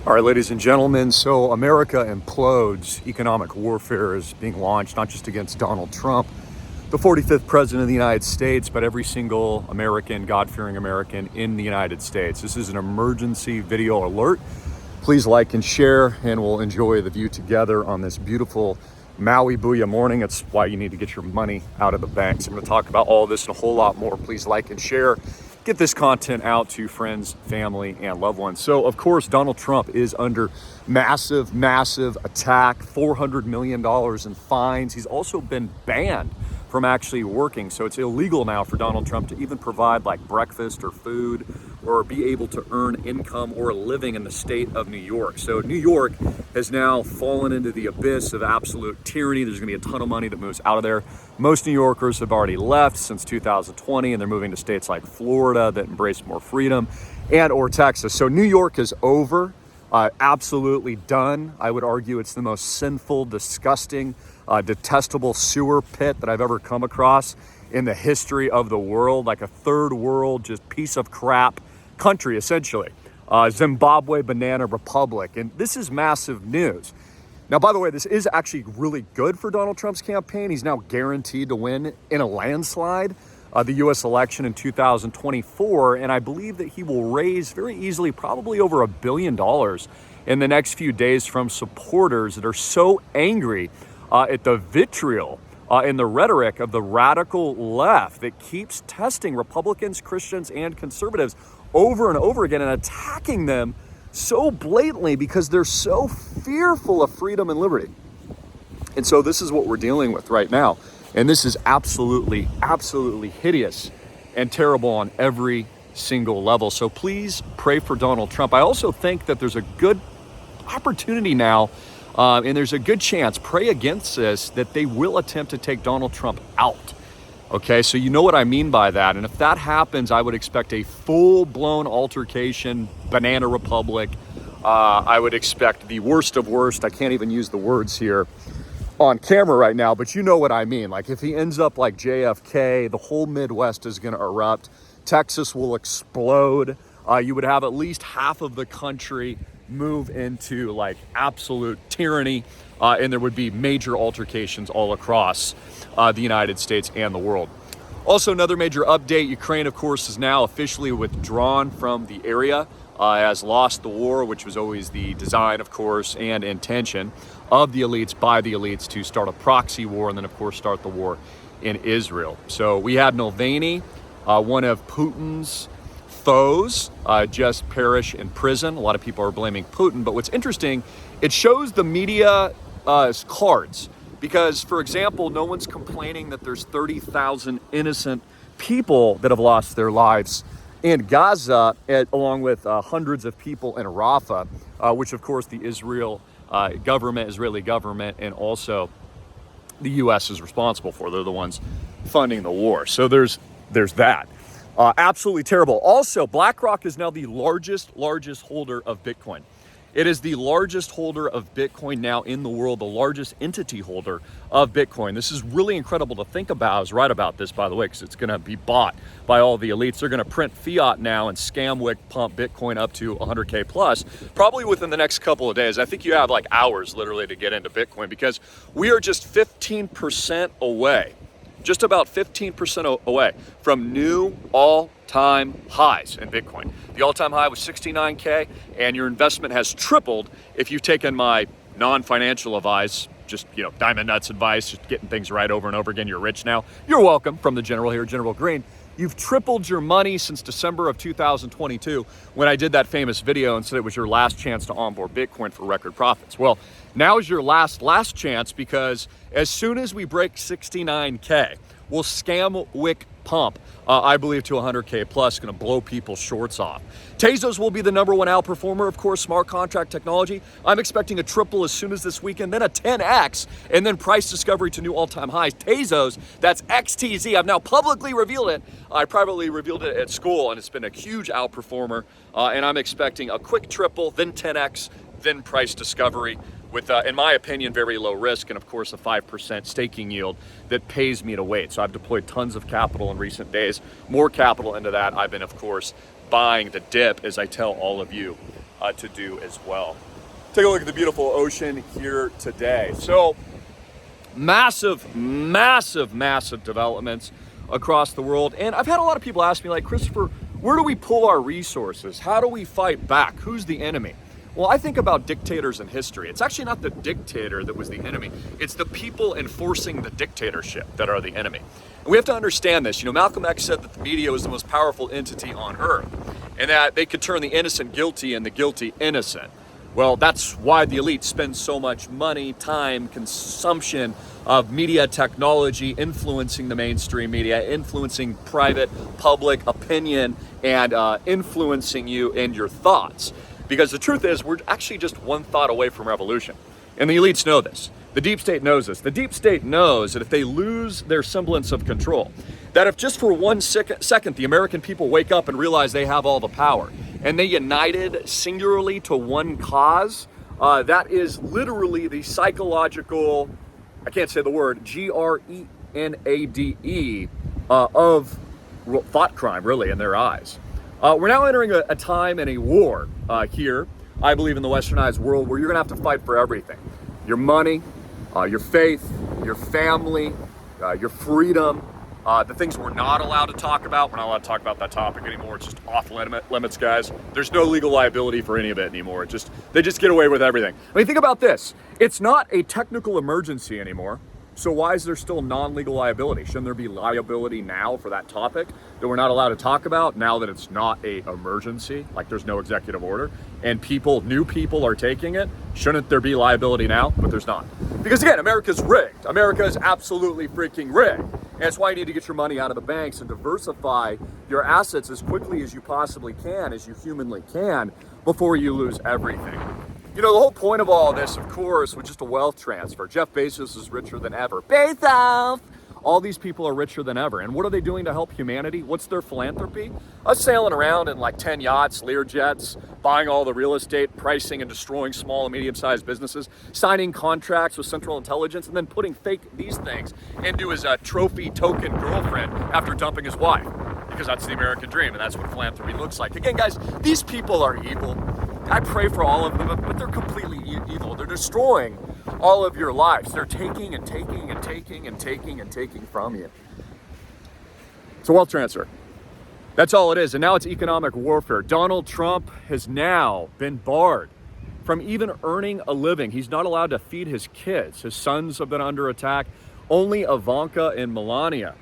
All right, ladies and gentlemen, so America implodes. Economic warfare is being launched, not just against Donald Trump, the 45th president of the United States, but every single American, God-fearing American in the United States. This is an emergency video alert. Please like and share, and we'll enjoy the view together on this beautiful Maui Booyah morning. It's why you need to get your money out of the banks. I'm going to talk about all this and a whole lot more. Please like and share. Get this content out to friends, family, and loved ones. So, of course, Donald Trump is under massive attack, $400 million in fines. He's also been banned from actually working. So it's illegal now for Donald Trump to even provide like breakfast or food or be able to earn income or a living in the state of New York. So New York has now fallen into the abyss of absolute tyranny. There's gonna be a ton of money that moves out of there. Most New Yorkers have already left since 2020, and they're moving to states like Florida that embrace more freedom, and or Texas. So New York is over, absolutely done. I would argue it's the most sinful, disgusting, detestable sewer pit that I've ever come across in the history of the world, like a third world, just piece of crap country, essentially. Zimbabwe Banana Republic. And this is massive news. Now, by the way, this is actually really good for Donald Trump's campaign. He's now guaranteed to win in a landslide the U.S. election in 2024. And I believe that he will raise very easily, probably over $1 billion in the next few days from supporters that are so angry at the vitriol and the rhetoric of the radical left that keeps testing Republicans, Christians, and conservatives over and over again and attacking them so blatantly because they're so fearful of freedom and liberty. And so this is what we're dealing with right now. And this is absolutely hideous and terrible on every single level. So please pray for Donald Trump. I also think that there's a good opportunity now, and there's a good chance, pray against this, that they will attempt to take Donald Trump out. Okay, so you know what I mean by that. And if that happens, I would expect a full-blown altercation, Banana Republic. I would expect the worst of worst. I can't even use the words here on camera right now, but you know what I mean. Like if he ends up like JFK, the whole Midwest is going to erupt. Texas will explode. You would have at least half of the country move into like absolute tyranny, and there would be major altercations all across the United States and the world. Also, another major update, Ukraine, of course, is now officially withdrawn from the area, has lost the war, which was always the design, of course, and intention of the elites by the elites to start a proxy war and then, of course, start the war in Israel. So we had Navalny, one of Putin's foes, just perish in prison. A lot of people are blaming Putin, but what's interesting, it shows the media cards. Because, for example, no one's complaining that there's 30,000 innocent people that have lost their lives in Gaza, along with hundreds of people in Rafah, which, of course, the Israeli government, and also the U.S. is responsible for. They're the ones funding the war. So there's that. Absolutely terrible. Also, BlackRock is now the largest holder of Bitcoin. It is the largest holder of Bitcoin now in the world, the largest entity holder of Bitcoin. This is really incredible to think about. I was right about this, by the way, because it's going to be bought by all the elites. They're going to print fiat now and scam pump Bitcoin up to 100K plus, probably within the next couple of days. I think you have like hours literally to get into Bitcoin because we are just 15% away, just about 15% away from new all-time highs in Bitcoin. The all-time high was 69K, and your investment has tripled if you've taken my non-financial advice, just, diamond nuts advice, just getting things right over and over again. You're rich now. You're welcome from the General here, General Greene. You've tripled your money since December of 2022 when I did that famous video and said it was your last chance to onboard Bitcoin for record profits. Well, now is your last chance, because as soon as we break 69K, we'll scam wick pump, I believe, to 100K plus, going to blow people's shorts off. Tezos will be the #1 outperformer, of course, smart contract technology. I'm expecting a triple as soon as this weekend, then a 10X, and then price discovery to new all-time highs. Tezos, that's XTZ. I've now publicly revealed it. I privately revealed it at school, and it's been a huge outperformer, and I'm expecting a quick triple, then 10X, then price discovery, with, in my opinion, very low risk, and of course a 5% staking yield that pays me to wait. So I've deployed tons of capital in recent days, more capital into that. I've been, of course, buying the dip, as I tell all of you to do as well. Take a look at the beautiful ocean here today. So massive, massive, massive developments across the world. And I've had a lot of people ask me, like, Christopher, where do we pull our resources? How do we fight back? Who's the enemy? Well, I think about dictators in history. It's actually not the dictator that was the enemy. It's the people enforcing the dictatorship that are the enemy. And we have to understand this. You know, Malcolm X said that the media was the most powerful entity on earth, and that they could turn the innocent guilty and the guilty innocent. Well, that's why the elite spend so much money, time, consumption of media technology, influencing the mainstream media, influencing private, public opinion, and influencing you and your thoughts. Because the truth is, we're actually just one thought away from revolution. And the elites know this. The deep state knows this. The deep state knows that if they lose their semblance of control, that if just for 1 second the American people wake up and realize they have all the power, and they united singularly to one cause, that is literally the psychological, I can't say the word, Grenade, of thought crime, really, in their eyes. We're now entering a time and a war here, I believe, in the westernized world, where you're gonna have to fight for everything. Your money, your faith, your family, your freedom, the things we're not allowed to talk about. We're not allowed to talk about that topic anymore. It's just off limits, guys. There's no legal liability for any of it anymore. They just get away with everything. I mean, think about this. It's not a technical emergency anymore. So why is there still non-legal liability? Shouldn't there be liability now for that topic that we're not allowed to talk about now that it's not a emergency, like there's no executive order, and new people are taking it? Shouldn't there be liability now? But there's not. Because again, America's rigged. America is absolutely freaking rigged. And that's why you need to get your money out of the banks and diversify your assets as quickly as you possibly can, as you humanly can, before you lose everything. You know, the whole point of all this, of course, was just a wealth transfer. Jeff Bezos is richer than ever. Bezos! All these people are richer than ever. And what are they doing to help humanity? What's their philanthropy? Us sailing around in like 10 yachts, Lear jets, buying all the real estate, pricing and destroying small and medium-sized businesses, signing contracts with Central Intelligence, and then putting these things into his trophy token girlfriend after dumping his wife. Because that's the American dream, and that's what philanthropy looks like. Again, guys, these people are evil. I pray for all of them, but they're completely evil. They're destroying all of your lives. They're taking and taking and taking and taking and taking from you. It's a wealth transfer. That's all it is. And now it's economic warfare. Donald Trump has now been barred from even earning a living. He's not allowed to feed his kids. His sons have been under attack. Only Ivanka and Melania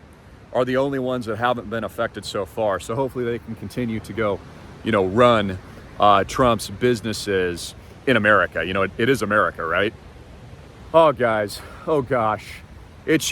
are the only ones that haven't been affected so far. So hopefully they can continue to go, run Trump's businesses in America. It is America, right? Oh, guys. Oh, gosh. It's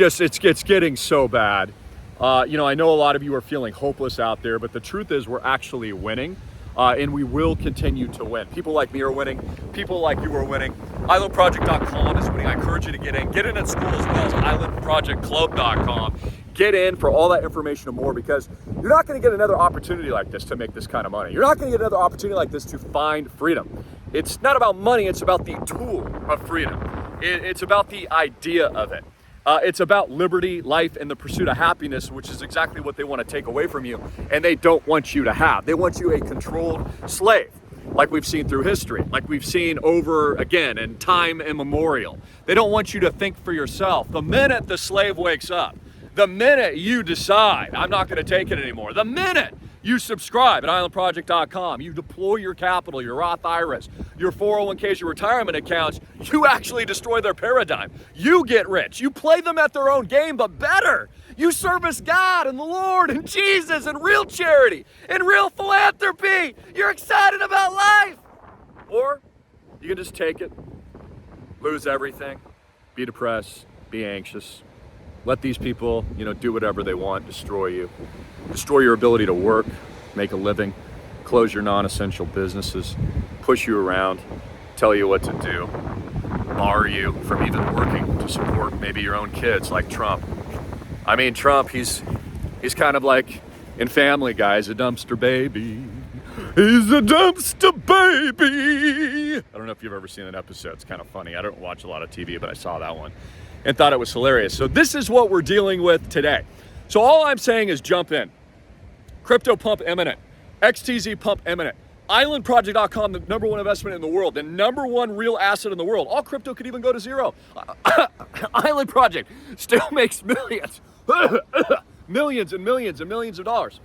getting so bad. I know a lot of you are feeling hopeless out there, but the truth is we're actually winning, and we will continue to win. People like me are winning. People like you are winning. IslandProject.com is winning. I encourage you to get in. Get in at school as well as IslandProjectClub.com. Get in for all that information and more, because you're not going to get another opportunity like this to make this kind of money. You're not going to get another opportunity like this to find freedom. It's not about money. It's about the tool of freedom. It's about the idea of it. It's about liberty, life, and the pursuit of happiness, which is exactly what they want to take away from you, and they don't want you to have. They want you a controlled slave, like we've seen through history, like we've seen over again in time immemorial. They don't want you to think for yourself. The minute the slave wakes up, the minute you decide, I'm not going to take it anymore, the minute you subscribe at IslandProject.com, you deploy your capital, your Roth IRAs, your 401ks, your retirement accounts, you actually destroy their paradigm. You get rich. You play them at their own game, but better. You service God and the Lord and Jesus and real charity and real philanthropy. You're excited about life. Or you can just take it, lose everything, be depressed, be anxious. Let these people, do whatever they want, destroy you. Destroy your ability to work, make a living, close your non-essential businesses, push you around, tell you what to do, bar you from even working to support maybe your own kids like Trump. I mean, Trump, he's kind of like in Family Guy, he's a dumpster baby. He's a dumpster baby. I don't know if you've ever seen that episode. It's kind of funny. I don't watch a lot of TV, but I saw that one and thought it was hilarious. So this is what we're dealing with today. So all I'm saying is jump in. Crypto pump imminent. XTZ pump imminent. Islandproject.com, the number one investment in the world, the number one real asset in the world. All crypto could even go to zero. Island Project still makes millions, millions and millions and millions of dollars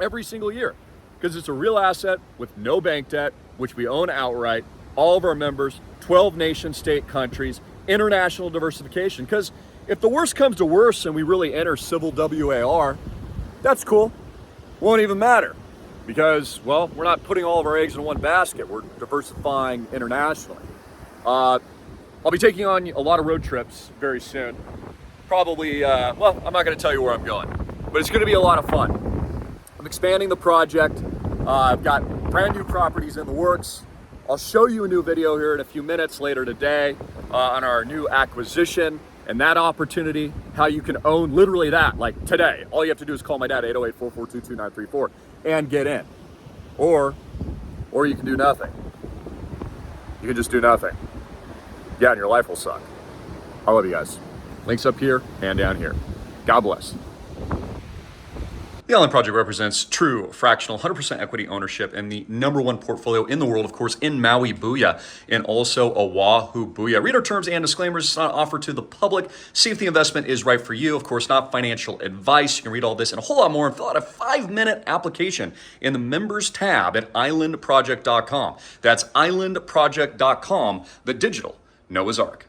every single year because it's a real asset with no bank debt, which we own outright. All of our members, 12 nation state countries, international diversification. Because if the worst comes to worst and we really enter civil WAR, that's cool. Won't even matter. Because, well, we're not putting all of our eggs in one basket. We're diversifying internationally. I'll be taking on a lot of road trips very soon. Probably, well, I'm not going to tell you where I'm going, but it's going to be a lot of fun. I'm expanding the project. I've got brand new properties in the works. I'll show you a new video here in a few minutes later today on our new acquisition and that opportunity, how you can own literally that, like today. All you have to do is call my dad, 808-442-2934, and get in. Or you can do nothing. You can just do nothing. Yeah, and your life will suck. I love you guys. Links up here and down here. God bless. The Island Project represents true fractional 100% equity ownership and the number one portfolio in the world, of course, in Maui Booyah and also Oahu Booyah. Read our terms and disclaimers. It's not offered to the public. See if the investment is right for you. Of course, not financial advice. You can read all this and a whole lot more and fill out a 5-minute application in the members tab at islandproject.com. That's islandproject.com, the digital Noah's Ark.